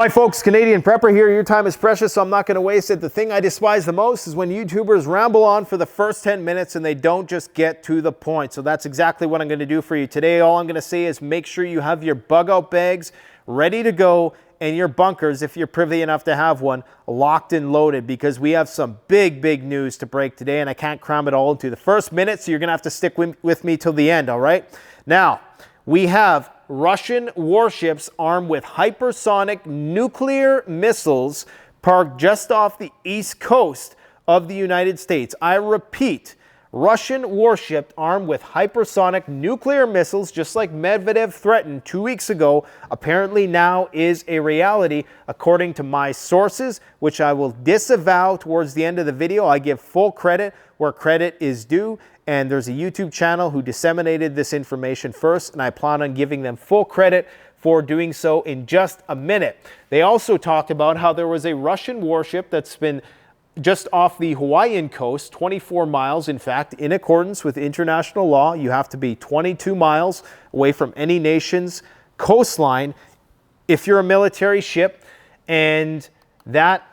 Hi folks, Canadian Prepper here. Your time is precious, so I'm not going to waste it. The thing I despise the most is when YouTubers ramble on for the first 10 minutes and they don't just get to the point. So that's exactly what I'm going to do for you today. All I'm going to say is make sure you have your bug out bags ready to go and your bunkers, if you're privy enough to have one, locked and loaded, because we have some big news to break today and I can't cram it all into the first minute, so you're going to have to stick with me till the end, all right? Now, we have Russian warships armed with hypersonic nuclear missiles parked just off the east coast of the United States. I repeat, Russian warship armed with hypersonic nuclear missiles, just like Medvedev threatened 2 weeks ago, apparently now is a reality, according to my sources, which I will disavow towards the end of the video. I give full credit where credit is due. And there's a YouTube channel who disseminated this information first, and I plan on giving them full credit for doing so in just a minute. They also talked about how there was a Russian warship that's been just off the Hawaiian coast, 24 miles. In fact, in accordance with international law, you have to be 22 miles away from any nation's coastline if you're a military ship, and that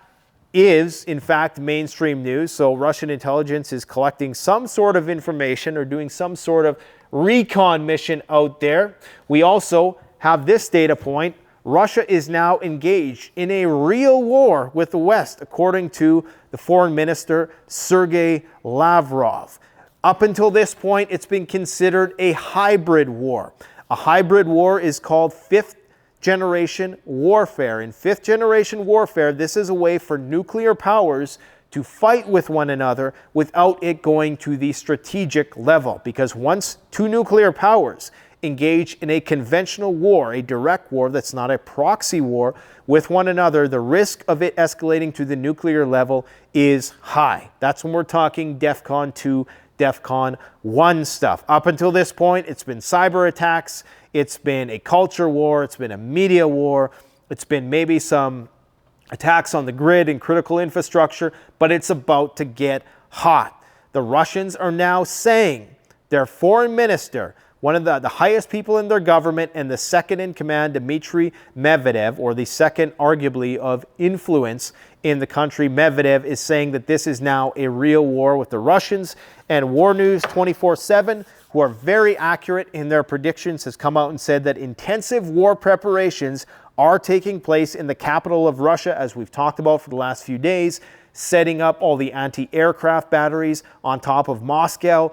is, in fact, mainstream news. So Russian intelligence is collecting some sort of information or doing some sort of recon mission out there. We also have this data point. Russia is now engaged in a real war with the West, according to the foreign minister, Sergei Lavrov. Up until this point, it's been considered a hybrid war. A hybrid war is called fifth generation warfare. In fifth generation warfare, this is a way for nuclear powers to fight with one another without it going to the strategic level. Because once two nuclear powers engage in a conventional war, a direct war that's not a proxy war with one another, the risk of it escalating to the nuclear level is high. That's when we're talking DEFCON 2, DEFCON 1 stuff. Up until this point, it's been cyber attacks, it's been a culture war, it's been a media war, it's been maybe some attacks on the grid and critical infrastructure, but it's about to get hot. The Russians are now saying, their foreign minister, one of the highest people in their government and the second in command, Dmitry Medvedev, or the second arguably of influence in the country, Medvedev, is saying that this is now a real war with the Russians. And War News 24/7, who are very accurate in their predictions, has come out and said that intensive war preparations are taking place in the capital of Russia, as we've talked about for the last few days, setting up all the anti-aircraft batteries on top of Moscow.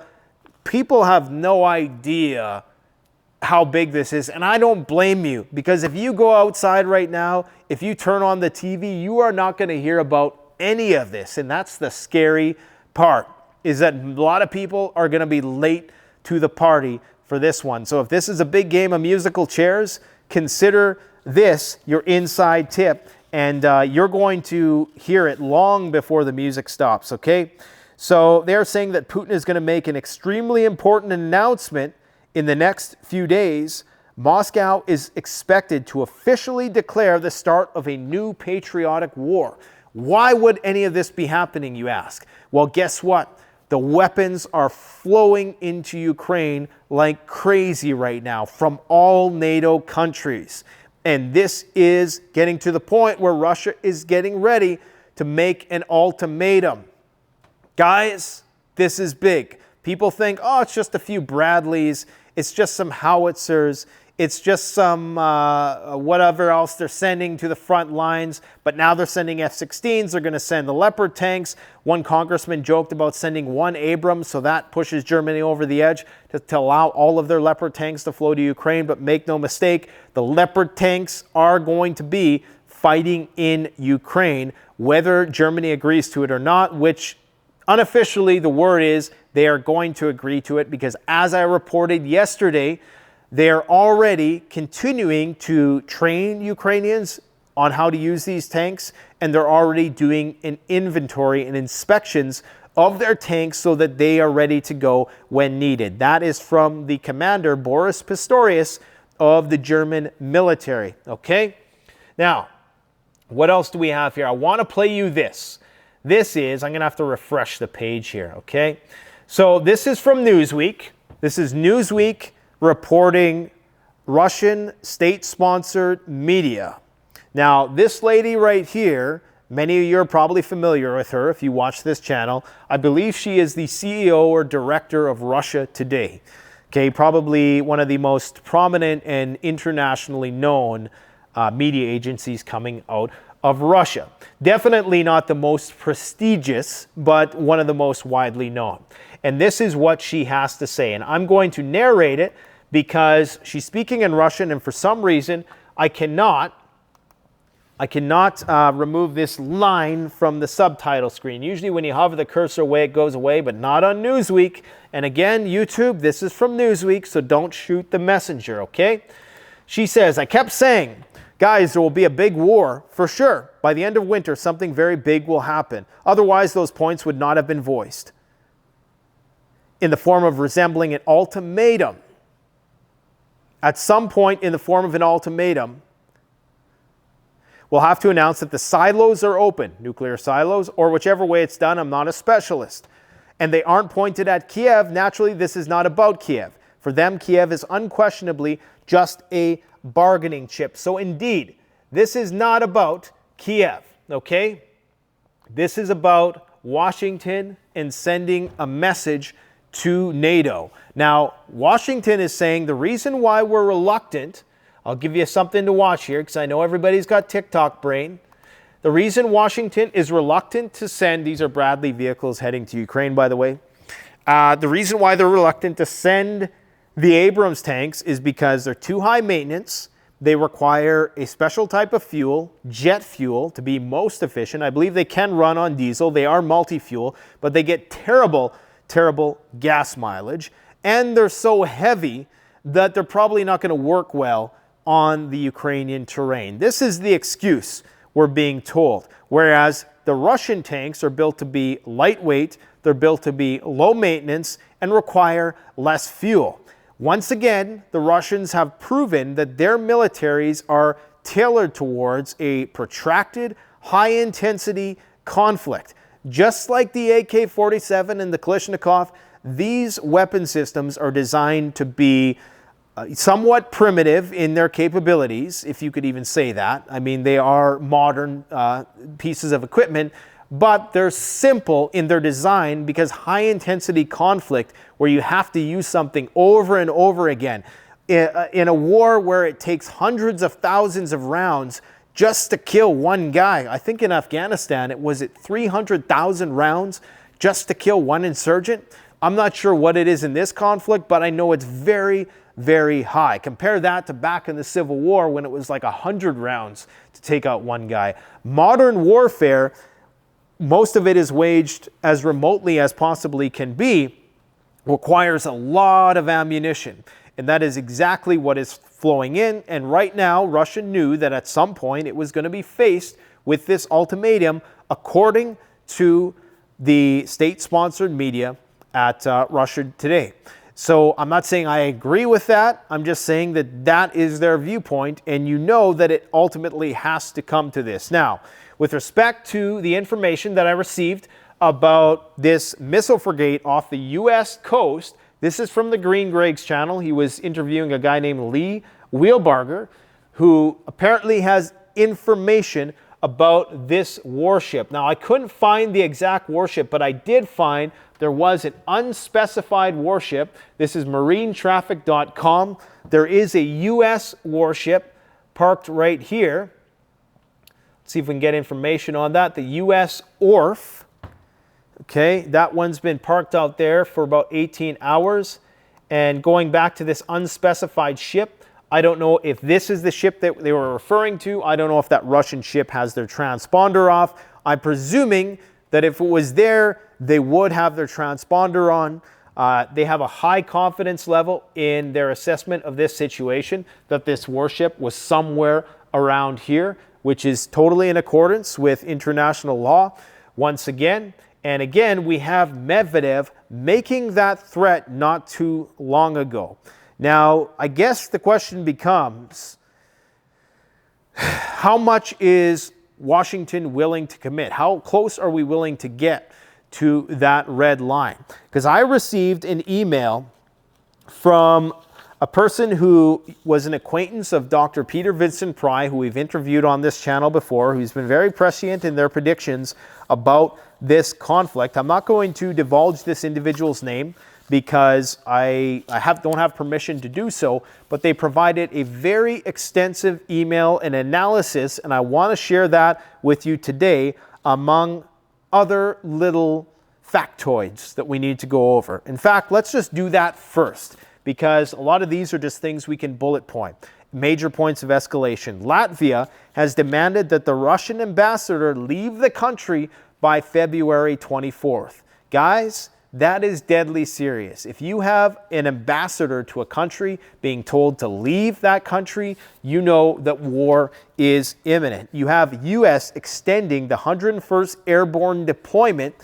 People have no idea how big this is, and I don't blame you, because if you go outside right now, if you turn on the TV, you are not going to hear about any of this. And that's the scary part, is that a lot of people are going to be late to the party for this one. So if this is a big game of musical chairs, consider this your inside tip, and you're going to hear it long before the music stops, okay? So they're saying that Putin is going to make an extremely important announcement in the next few days. Moscow is expected to officially declare the start of a new patriotic war. Why would any of this be happening, you ask? Well, guess what? The weapons are flowing into Ukraine like crazy right now from all NATO countries. And this is getting to the point where Russia is getting ready to make an ultimatum. Guys, this is big. People think, oh, it's just a few Bradleys, it's just some howitzers, it's just some whatever else they're sending to the front lines. But now they're sending F-16s, they're going to send the Leopard Tanks. One congressman joked about sending one Abrams, so that pushes Germany over the edge to allow all of their Leopard Tanks to flow to Ukraine. But make no mistake, the Leopard Tanks are going to be fighting in Ukraine, whether Germany agrees to it or not, which unofficially, the word is they are going to agree to it, because as I reported yesterday, they are already continuing to train Ukrainians on how to use these tanks, and they're already doing an inventory and inspections of their tanks so that they are ready to go when needed. That is from the commander, Boris Pistorius, of the German military. Okay? Now, what else do we have here? I want to play you this. This is, I'm going to have to refresh the page here, okay? So this is from Newsweek. This is Newsweek reporting Russian state-sponsored media. Now, this lady right here, many of you are probably familiar with her if you watch this channel. I believe she is the CEO or director of Russia Today. Okay, probably one of the most prominent and internationally known media agencies coming out of Russia. Definitely not the most prestigious, but one of the most widely known. And this is what she has to say. And I'm going to narrate it because she's speaking in Russian, and for some reason, I cannot remove this line from the subtitle screen. Usually when you hover the cursor away, it goes away, but not on Newsweek. And again, YouTube, this is from Newsweek, so don't shoot the messenger, okay? She says, I kept saying, guys, there will be a big war, for sure. By the end of winter, something very big will happen. Otherwise, those points would not have been voiced in the form of resembling an ultimatum. At some point in the form of an ultimatum, we'll have to announce that the silos are open, nuclear silos, or whichever way it's done. I'm not a specialist. And they aren't pointed at Kiev. Naturally, this is not about Kiev. For them, Kiev is unquestionably just a bargaining chip. So indeed, this is not about Kiev, okay? This is about Washington and sending a message to NATO. Now, Washington is saying the reason why we're reluctant, I'll give you something to watch here because I know everybody's got TikTok brain. The reason Washington is reluctant to send, these are Bradley vehicles heading to Ukraine, by the way. The reason why they're reluctant to send the Abrams tanks is because they're too high maintenance. They require a special type of fuel, jet fuel, to be most efficient. I believe they can run on diesel. They are multi-fuel, but they get terrible, terrible gas mileage. And they're so heavy that they're probably not going to work well on the Ukrainian terrain. This is the excuse we're being told. Whereas the Russian tanks are built to be lightweight, they're built to be low maintenance, and require less fuel. Once again, the Russians have proven that their militaries are tailored towards a protracted, high-intensity conflict. Just like the AK-47 and the Kalashnikov, these weapon systems are designed to be somewhat primitive in their capabilities, if you could even say that. I mean, they are modern pieces of equipment, but they're simple in their design because high-intensity conflict where you have to use something over and over again. In a war where it takes hundreds of thousands of rounds just to kill one guy. I think in Afghanistan, it was 300,000 rounds just to kill one insurgent. I'm not sure what it is in this conflict, but I know it's very, very high. Compare that to back in the Civil War when it was like 100 rounds to take out one guy. Modern warfare, most of it is waged as remotely as possibly can be, requires a lot of ammunition. And that is exactly what is flowing in. And right now, Russia knew that at some point it was going to be faced with this ultimatum, according to the state-sponsored media at Russia Today. So I'm not saying I agree with that. I'm just saying that that is their viewpoint, and you know that it ultimately has to come to this. Now, with respect to the information that I received about this missile frigate off the U.S. coast, this is from the Green Greg's channel. He was interviewing a guy named Lee Wheelbarger, who apparently has information about this warship. Now, I couldn't find the exact warship, but I did find there was an unspecified warship. This is marinetraffic.com. There is a U.S. warship parked right here. Let's see if we can get information on that. The U.S. ORF. Okay, that one's been parked out there for about 18 hours. And going back to this unspecified ship, I don't know if this is the ship that they were referring to. I don't know if that Russian ship has their transponder off. I'm presuming that if it was there, they would have their transponder on. They have a high confidence level in their assessment of this situation, that this warship was somewhere around here, which is totally in accordance with international law once again. And again, we have Medvedev making that threat not too long ago. Now, I guess the question becomes, how much is Washington willing to commit? How close are we willing to get to that red line? Because I received an email from A person who was an acquaintance of Dr. Peter Vincent Pry, who we've interviewed on this channel before, who's been very prescient in their predictions about this conflict. I'm not going to divulge this individual's name because I don't have permission to do so, but they provided a very extensive email and analysis, and I want to share that with you today among other little factoids that we need to go over. In fact, let's just do that first, because a lot of these are just things we can bullet point. Major points of escalation. Latvia has demanded that the Russian ambassador leave the country by February 24th. Guys, that is deadly serious. If you have an ambassador to a country being told to leave that country, you know that war is imminent. You have US extending the 101st Airborne deployment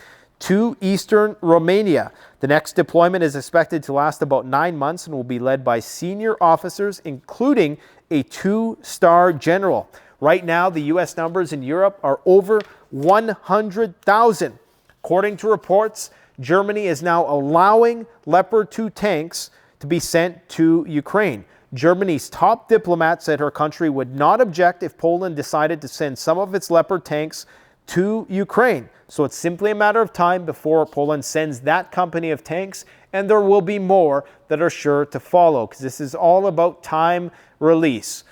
to eastern Romania. The next deployment is expected to last about 9 months and will be led by senior officers, including a 2-star general. Right now, the US numbers in Europe are over 100,000. According to reports, Germany is now allowing Leopard 2 tanks to be sent to Ukraine. Germany's top diplomat said her country would not object if Poland decided to send some of its Leopard tanks to Ukraine. So it's simply a matter of time before Poland sends that company of tanks, and there will be more that are sure to follow, because this is all about time release.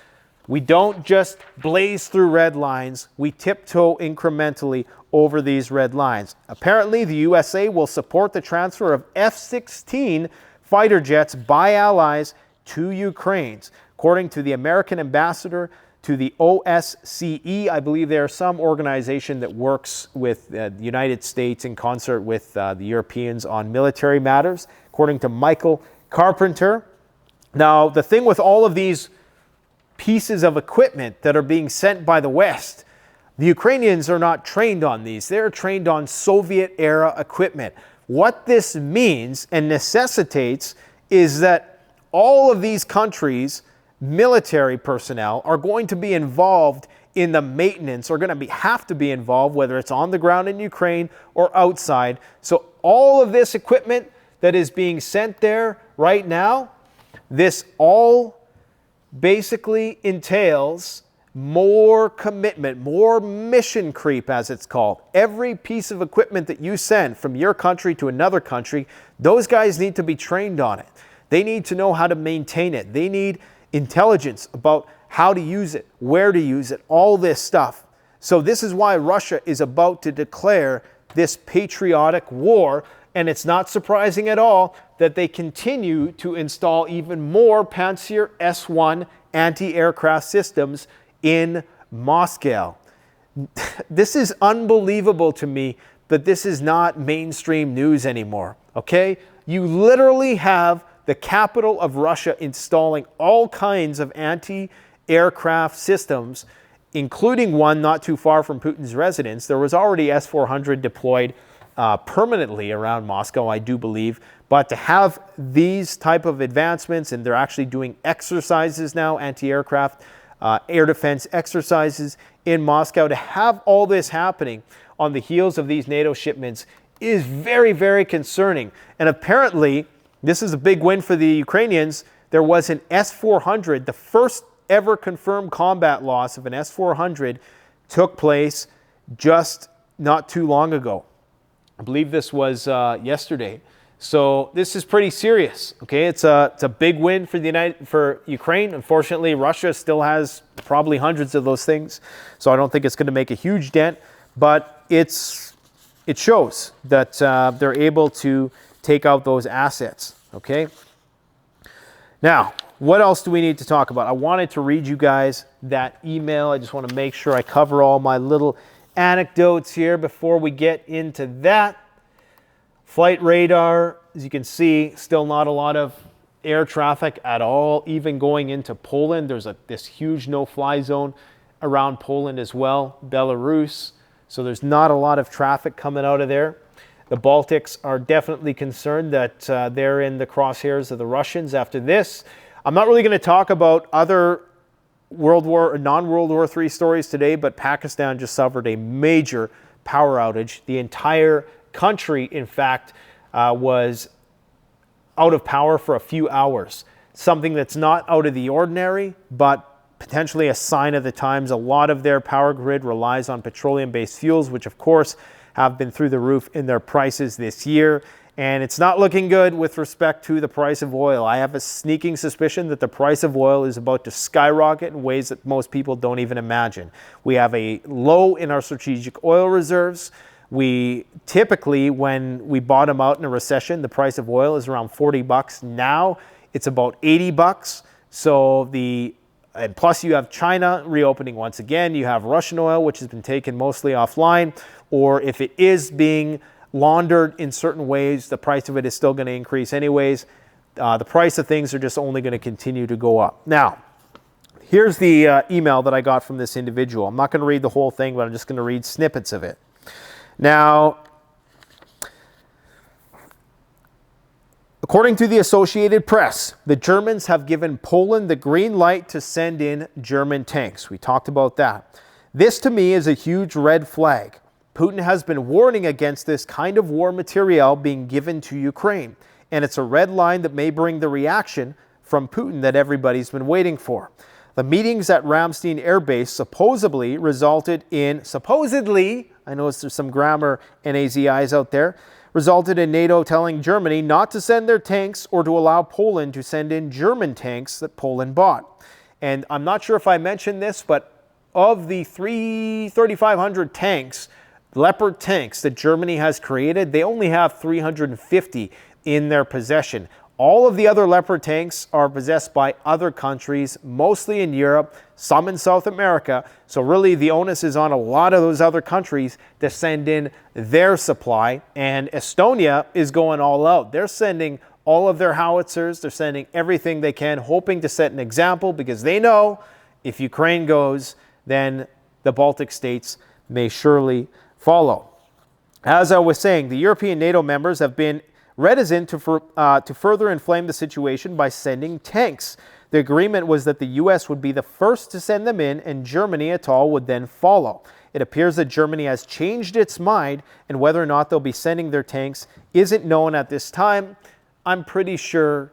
We don't just blaze through red lines, we tiptoe incrementally over these red lines. Apparently, the USA will support the transfer of F-16 fighter jets by allies to Ukraine. According to the American ambassador to the OSCE, I believe there's some organization that works with the United States in concert with the Europeans on military matters, according to Michael Carpenter. Now, the thing with all of these pieces of equipment that are being sent by the West, the Ukrainians are not trained on these. They're trained on Soviet-era equipment. What this means and necessitates is that all of these countries' military personnel are going to be involved in the maintenance, are going to have to be involved, whether it's on the ground in Ukraine or outside. So all of this equipment that is being sent there right now, this all basically entails more commitment, more mission creep, as it's called. Every piece of equipment that you send from your country to another country, those guys need to be trained on it. They need to know how to maintain it. They need intelligence about how to use it, where to use it, all this stuff. So this is why Russia is about to declare this patriotic war, and it's not surprising at all that they continue to install even more Pantsir S-1 anti-aircraft systems in Moscow. This is unbelievable to me, but this is not mainstream news anymore, okay? You literally have the capital of Russia installing all kinds of anti-aircraft systems, including one not too far from Putin's residence. There was already S-400 deployed permanently around Moscow, I do believe. But to have these type of advancements, and they're actually doing exercises now, anti-aircraft, air defense exercises in Moscow, to have all this happening on the heels of these NATO shipments is very, very concerning. And apparently, this is a big win for the Ukrainians. There was an S-400, the first ever confirmed combat loss of an S-400 took place just not too long ago. I believe this was yesterday. So this is pretty serious. Okay, it's a big win for Ukraine. Unfortunately, Russia still has probably hundreds of those things, so I don't think it's going to make a huge dent. But it shows that they're able to take out those assets. Okay. Now, what else do we need to talk about? I wanted to read you guys that email. I just want to make sure I cover all my little anecdotes here before we get into that. Flight radar, as you can see, still not a lot of air traffic at all, even going into Poland. There's this huge no-fly zone around Poland as well, Belarus. So there's not a lot of traffic coming out of there. The Baltics are definitely concerned that they're in the crosshairs of the Russians after this. I'm not really going to talk about other non-World War III stories today, but Pakistan just suffered a major power outage. The entire country, in fact, was out of power for a few hours. something that's not out of the ordinary, but potentially a sign of the times. A lot of their power grid relies on petroleum-based fuels, which of course have been through the roof in their prices this year. And it's not looking good with respect to the price of oil. I have a sneaking suspicion that the price of oil is about to skyrocket in ways that most people don't even imagine. We have a low in our strategic oil reserves. We typically, when we bottom out in a recession, the price of oil is around 40 bucks. Now it's about 80 bucks. So and plus you have China reopening once again. You have Russian oil, which has been taken mostly offline, or if it is being laundered in certain ways, the price of it is still going to increase anyways. The price of things are just only going to continue to go up. Now, here's the email that I got from this individual. I'm not going to read the whole thing, but I'm just going to read snippets of it. Now, according to the Associated Press, the Germans have given Poland the green light to send in German tanks. We talked about that. This to me is a huge red flag. Putin has been warning against this kind of war material being given to Ukraine, and it's a red line that may bring the reaction from Putin that everybody's been waiting for. The meetings at Ramstein Air Base supposedly resulted in, I know there's some grammar NAZIs out there, resulted in NATO telling Germany not to send their tanks or to allow Poland to send in German tanks that Poland bought. And I'm not sure if I mentioned this, but of the 3,500 tanks, Leopard tanks that Germany has created, they only have 350 in their possession. All of the other Leopard tanks are possessed by other countries, mostly in Europe, some in South America. So really the onus is on a lot of those other countries to send in their supply. And Estonia is going all out. They're sending all of their howitzers. They're sending everything they can, hoping to set an example, because they know if Ukraine goes, then the Baltic states may surely follow. As I was saying, the European NATO members have been reticent to further inflame the situation by sending tanks. The agreement was that the US would be the first to send them in, and Germany et al. Would then follow. It appears that Germany has changed its mind, and whether or not they'll be sending their tanks isn't known at this time. I'm pretty sure,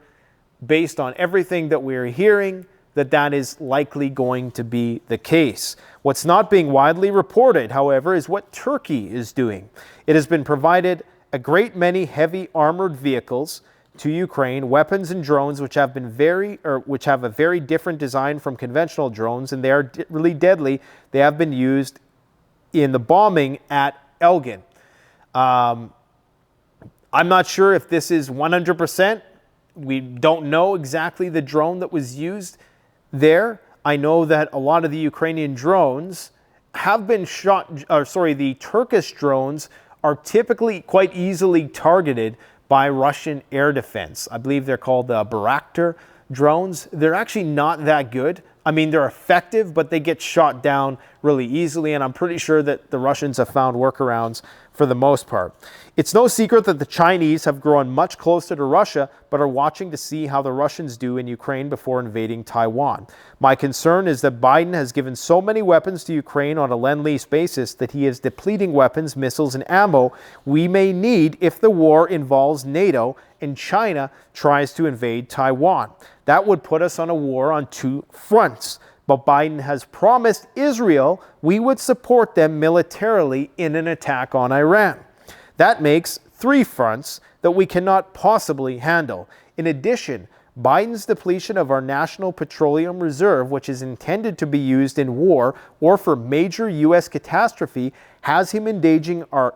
based on everything that we're hearing, that is likely going to be the case. What's not being widely reported, however, is what Turkey is doing. It has been provided a great many heavy armored vehicles to Ukraine, weapons and drones which have a very different design from conventional drones, and they are really deadly. They have been used in the bombing at Elgin. I'm not sure if this is 100%. We don't know exactly the drone that was used there. I know that a lot of the Ukrainian drones have been the Turkish drones are typically quite easily targeted by Russian air defense. I believe they're called Bayraktar drones. They're actually not that good. I mean, they're effective, but they get shot down really easily, and I'm pretty sure that the Russians have found workarounds for the most part. It's no secret that the Chinese have grown much closer to Russia, but are watching to see how the Russians do in Ukraine before invading Taiwan. My concern is that Biden has given so many weapons to Ukraine on a lend-lease basis that he is depleting weapons, missiles, and ammo we may need if the war involves NATO and China tries to invade Taiwan. That would put us on a war on two fronts. But Biden has promised Israel we would support them militarily in an attack on Iran. That makes three fronts that we cannot possibly handle. In addition, Biden's depletion of our national petroleum reserve, which is intended to be used in war or for major U.S. catastrophe, has him endangering our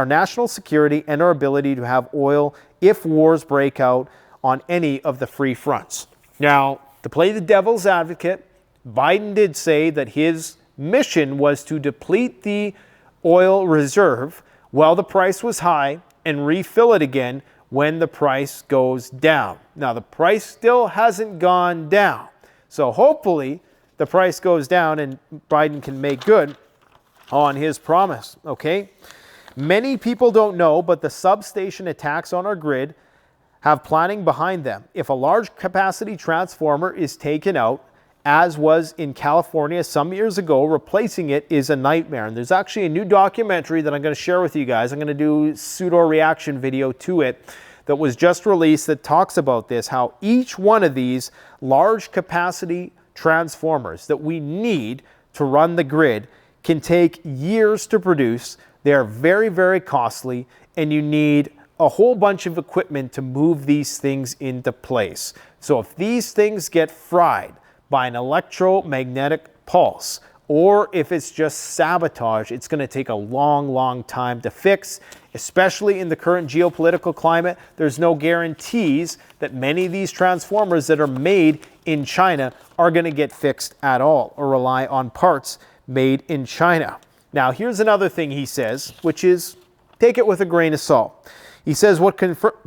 national security and our ability to have oil if wars break out on any of the free fronts. Now, to play the devil's advocate, Biden did say that his mission was to deplete the oil reserve while the price was high and refill it again when the price goes down. Now, the price still hasn't gone down. So hopefully the price goes down and Biden can make good on his promise, okay? Many people don't know, but the substation attacks on our grid have planning behind them. If a large capacity transformer is taken out, as was in California some years ago, replacing it is a nightmare. And there's actually a new documentary that I'm going to share with you guys. I'm going to do a pseudo reaction video to it that was just released that talks about this, how each one of these large capacity transformers that we need to run the grid can take years to produce. They are very, very costly, and you need a whole bunch of equipment to move these things into place. So if these things get fried by an electromagnetic pulse, or if it's just sabotage, it's going to take a long, long time to fix, especially in the current geopolitical climate. There's no guarantees that many of these transformers that are made in China are going to get fixed at all or rely on parts made in China. Now, here's another thing he says, which is take it with a grain of salt. He says, what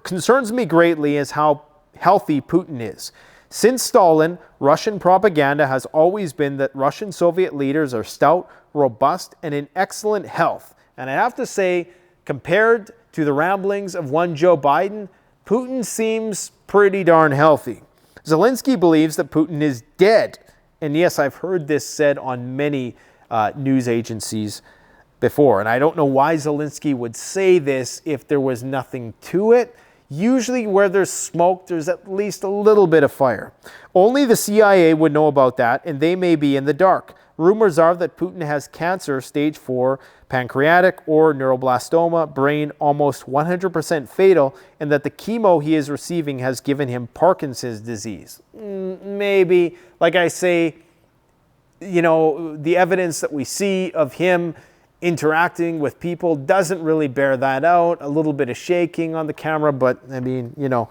concerns me greatly is how healthy Putin is. Since Stalin, Russian propaganda has always been that Russian Soviet leaders are stout, robust, and in excellent health. And I have to say, compared to the ramblings of one Joe Biden, Putin seems pretty darn healthy. Zelensky believes that Putin is dead. And yes, I've heard this said on many news agencies before. And I don't know why Zelensky would say this if there was nothing to it. Usually where there's smoke, there's at least a little bit of fire. Only the CIA would know about that, and they may be in the dark. Rumors are that Putin has cancer, stage 4, pancreatic or neuroblastoma, brain almost 100% fatal, and that the chemo he is receiving has given him Parkinson's disease. Maybe, like I say, you know, the evidence that we see of him interacting with people doesn't really bear that out. A little bit of shaking on the camera, but I mean, you know,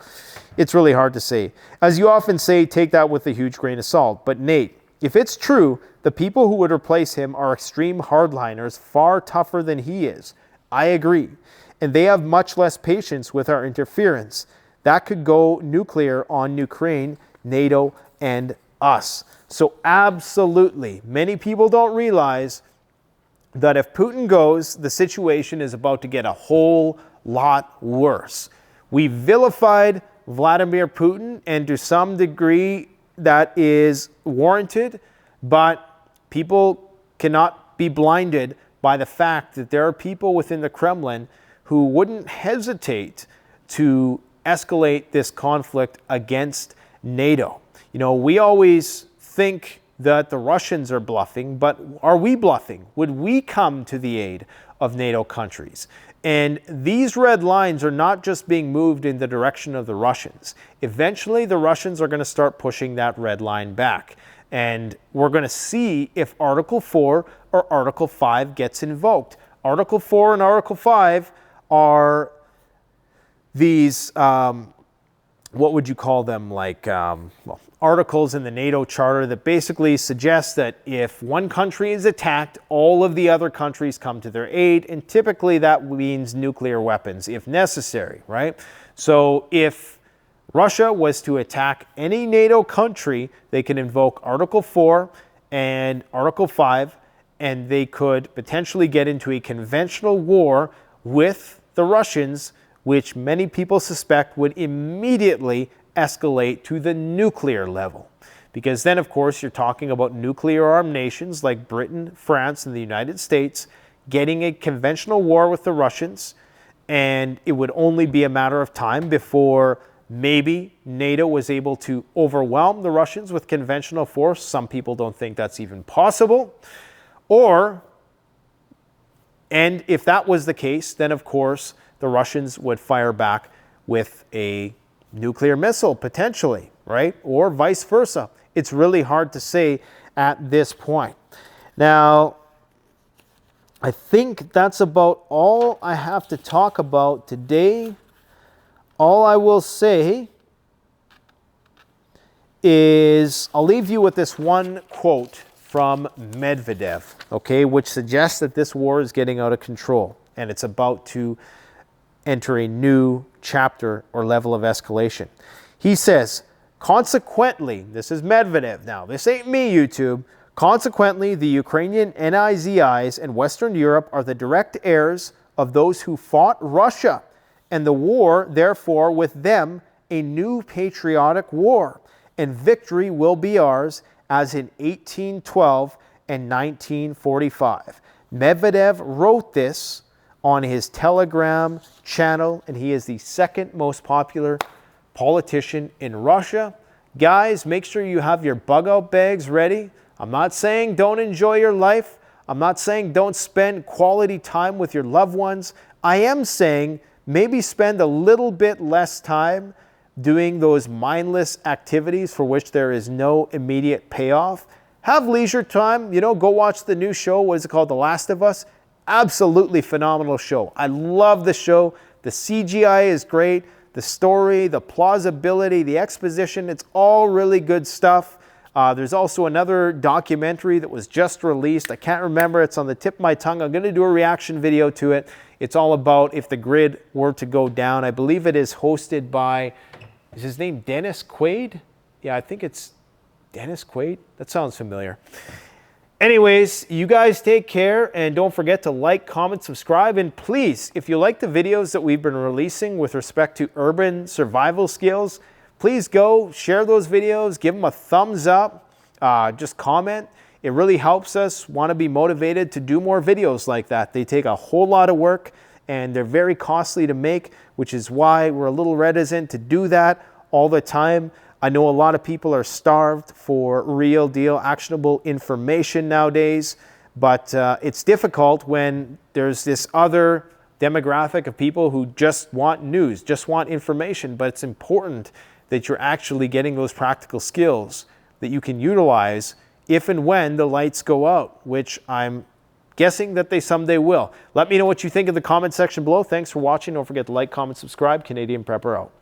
it's really hard to say. As you often say, take that with a huge grain of salt. But Nate, if it's true, the people who would replace him are extreme hardliners, far tougher than he is. I agree. And they have much less patience with our interference. That could go nuclear on Ukraine, NATO, and us. So absolutely, many people don't realize that if Putin goes, the situation is about to get a whole lot worse. We vilified Vladimir Putin, and to some degree that is warranted, but people cannot be blinded by the fact that there are people within the Kremlin who wouldn't hesitate to escalate this conflict against NATO. You know, we always think that the Russians are bluffing, but are we bluffing? Would we come to the aid of NATO countries? And these red lines are not just being moved in the direction of the Russians. Eventually, the Russians are going to start pushing that red line back. And we're going to see if Article 4 or Article 5 gets invoked. Article 4 and Article 5 are these, what would you call them? Like, articles in the NATO Charter that basically suggest that if one country is attacked, all of the other countries come to their aid, and typically that means nuclear weapons if necessary, right? So if Russia was to attack any NATO country, they can invoke Article 4 and Article 5, and they could potentially get into a conventional war with the Russians, which many people suspect would immediately escalate to the nuclear level. Because then, of course, you're talking about nuclear-armed nations like Britain, France, and the United States getting a conventional war with the Russians, and it would only be a matter of time before maybe NATO was able to overwhelm the Russians with conventional force. Some people don't think that's even possible. And if that was the case, then, of course, the Russians would fire back with a nuclear missile, potentially, right? Or vice versa. It's really hard to say at this point. Now, I think that's about all I have to talk about today. All I will say is I'll leave you with this one quote from Medvedev, okay, which suggests that this war is getting out of control and it's about to enter a new chapter or level of escalation. He says, consequently, this is Medvedev now, this ain't me, YouTube. Consequently, the Ukrainian NIZIs and Western Europe are the direct heirs of those who fought Russia, and the war, therefore, with them, a new patriotic war, and victory will be ours, as in 1812 and 1945. Medvedev wrote this on his Telegram channel, and he is the second most popular politician in Russia. Guys, make sure you have your bug out bags ready. I'm not saying don't enjoy your life. I'm not saying don't spend quality time with your loved ones. I am saying maybe spend a little bit less time doing those mindless activities for which there is no immediate payoff. Have leisure time, you know, go watch the new show. What is it called? The Last of Us. Absolutely phenomenal show. I love the show. The CGI is great. The story, the plausibility, the exposition, it's all really good stuff. There's also another documentary that was just released. I can't remember. It's on the tip of my tongue. I'm going to do a reaction video to it. It's all about if the grid were to go down. I believe it is hosted by, is his name Dennis Quaid? Yeah, I think it's Dennis Quaid. That sounds familiar. Anyways, you guys take care, and don't forget to like, comment, subscribe, and please, if you like the videos that we've been releasing with respect to urban survival skills, please go share those videos, give them a thumbs up, just comment. It really helps us want to be motivated to do more videos like that. They take a whole lot of work, and they're very costly to make, which is why we're a little reticent to do that all the time. I know a lot of people are starved for real deal actionable information nowadays, but it's difficult when there's this other demographic of people who just want news, just want information, but it's important that you're actually getting those practical skills that you can utilize if and when the lights go out, which I'm guessing that they someday will. Let me know what you think in the comment section below. Thanks for watching. Don't forget to like, comment, subscribe. Canadian Prepper out.